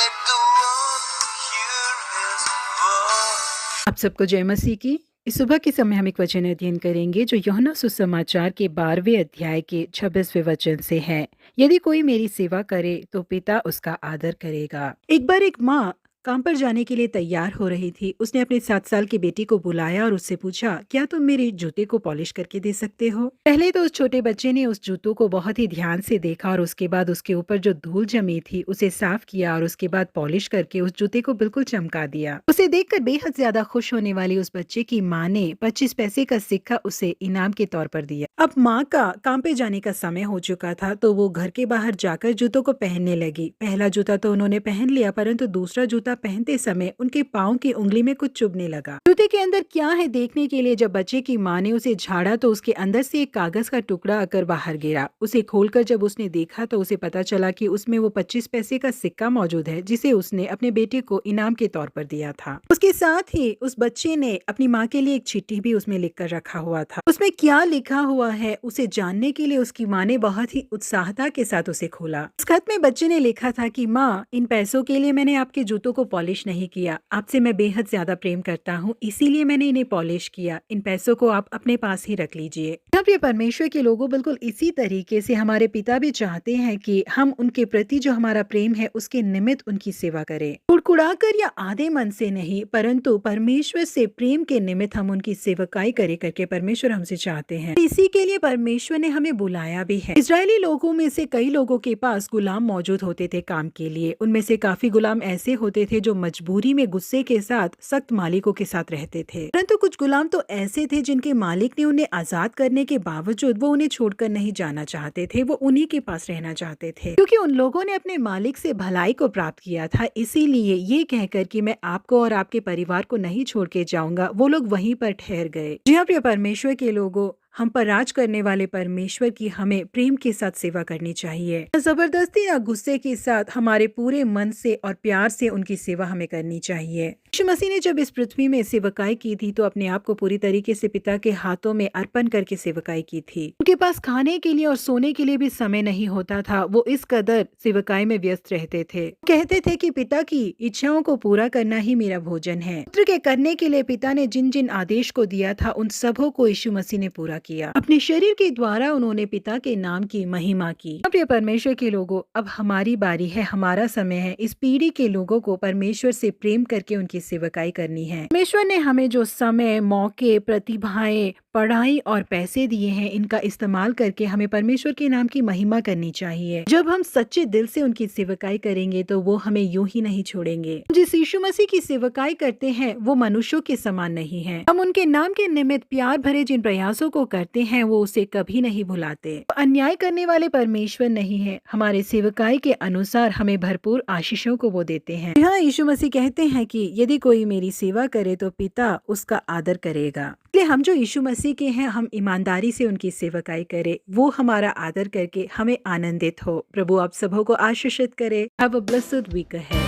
like the one here is born. आप सबको जय मसीह की। इस सुबह के समय हम एक वचन अध्ययन करेंगे जो यूहन्ना सुसमाचार के 12वें अध्याय के 26वें वचन से है। यदि कोई मेरी सेवा करे तो पिता उसका आदर करेगा। एक बार एक माँ काम पर जाने के लिए तैयार हो रही थी। उसने अपने 7 साल की बेटी को बुलाया और उससे पूछा, क्या तुम मेरे जूते को पॉलिश करके दे सकते हो? पहले तो उस छोटे बच्चे ने उस जूतों को बहुत ही ध्यान से देखा और उसके बाद उसके ऊपर जो धूल जमी थी उसे साफ किया और उसके बाद पॉलिश करके उस जूते को बिल्कुल चमका दिया। उसे देखकर बेहद ज्यादा खुश होने वाली उस बच्चे की माँ ने 25 पैसे का सिक्का उसे इनाम के तौर पर दिया। अब माँ का काम पे जाने का समय हो चुका था तो वो घर के बाहर जाकर जूतों को पहनने लगी। पहला जूता तो उन्होंने पहन लिया, परंतु दूसरा जूता पहनते समय उनके पाँव की उंगली में कुछ चुभने लगा। जूते के अंदर क्या है देखने के लिए जब बच्चे की माँ ने उसे झाड़ा तो उसके अंदर से एक कागज का टुकड़ा आकर बाहर गिरा। उसे खोलकर जब उसने देखा तो उसे पता चला कि उसमें वो 25 पैसे का सिक्का मौजूद है जिसे उसने अपने बेटे को इनाम के तौर पर दिया था। उसके साथ ही उस बच्चे ने अपनी माँ के लिए एक चिट्ठी भी उसमें लिखकर रखा हुआ था। उसमें क्या लिखा हुआ है उसे जानने के लिए उसकी माँ ने बहुत ही उत्साहता के साथ उसे खोला। उस खत में बच्चे ने लिखा था कि माँ, इन पैसों के लिए मैंने आपके जूतों को पॉलिश नहीं किया। आपसे मैं बेहद ज्यादा प्रेम करता हूँ, इसीलिए मैंने इन्हें पॉलिश किया। इन पैसों को आप अपने पास ही रख लीजिए। अब ये परमेश्वर के लोगों बिल्कुल इसी तरीके से हमारे पिता भी चाहते हैं कि हम उनके प्रति जो हमारा प्रेम है उसके निमित्त उनकी सेवा करें। कुड़कुड़ाकर या आधे मन से नहीं, परंतु परमेश्वर से प्रेम के निमित्त हम उनकी सेवकाई करे करके परमेश्वर हमसे चाहते हैं। इसी के लिए परमेश्वर ने हमें बुलाया भी है। इजरायली लोगों में से कई लोगों के पास गुलाम मौजूद होते थे काम के लिए। उनमें से काफी गुलाम ऐसे होते थे जो मजबूरी में गुस्से के साथ सख्त मालिकों के साथ रहते थे, परंतु कुछ गुलाम तो ऐसे थे जिनके मालिक ने उन्हें आजाद करने के बावजूद वो उन्हें छोड़कर नहीं जाना चाहते थे। वो उन्हीं के पास रहना चाहते थे क्योंकि उन लोगों ने अपने मालिक से भलाई को प्राप्त किया था। इसीलिए ये कहकर कि मैं आपको और आपके परिवार को नहीं छोड़ के जाऊंगा, वो लोग वहीं पर ठहर गए। जी हाँ, प्रिय परमेश्वर के लोगों, हम पर राज करने वाले परमेश्वर की हमें प्रेम के साथ सेवा करनी चाहिए। जबरदस्ती या गुस्से के साथ हमारे पूरे मन से और प्यार से उनकी सेवा हमें करनी चाहिए। यीशु मसीह ने जब इस पृथ्वी में सेवकाई की थी तो अपने आप को पूरी तरीके से पिता के हाथों में अर्पण करके सेवकाई की थी। उनके पास खाने के लिए और सोने के लिए भी समय नहीं होता था। वो इस कदर सेवकाई में व्यस्त रहते थे। कहते थे कि पिता की इच्छाओं को पूरा करना ही मेरा भोजन है। पुत्र के करने के लिए पिता ने जिन जिन आदेश को दिया था उन सबों को यीशु मसीह ने पूरा किया। अपने शरीर के द्वारा उन्होंने पिता के नाम की महिमा की। प्रिय परमेश्वर के लोगों, अब हमारी बारी है, हमारा समय है। इस पीढ़ी के लोगों को परमेश्वर से प्रेम करके उनकी सेवकाई करनी है। परमेश्वर ने हमें जो समय, मौके, प्रतिभाएं, पढ़ाई और पैसे दिए हैं, इनका इस्तेमाल करके हमें परमेश्वर के नाम की महिमा करनी चाहिए। जब हम सच्चे दिल से उनकी सेवकाई करेंगे तो वो हमें यूं ही नहीं छोड़ेंगे। जिस यीशु मसीह की सेवकाई करते हैं वो मनुष्यों के समान नहीं है। हम उनके नाम के निमित्त प्यार भरे जिन प्रयासों को करते हैं वो उसे कभी नहीं भुलाते। अन्याय करने वाले परमेश्वर नहीं है। हमारे सेवकाई के अनुसार हमें भरपूर आशीषों को वो देते हैं। यहाँ यीशु मसीह कहते हैं कि यदि कोई मेरी सेवा करे तो पिता उसका आदर करेगा। इसलिए हम जो यीशु मसीह के हैं, हम ईमानदारी से उनकी सेवकाई करें, वो हमारा आदर करके हमें आनंदित हो। प्रभु आप सबों को आशीषित करे। Have a blessed week ahead.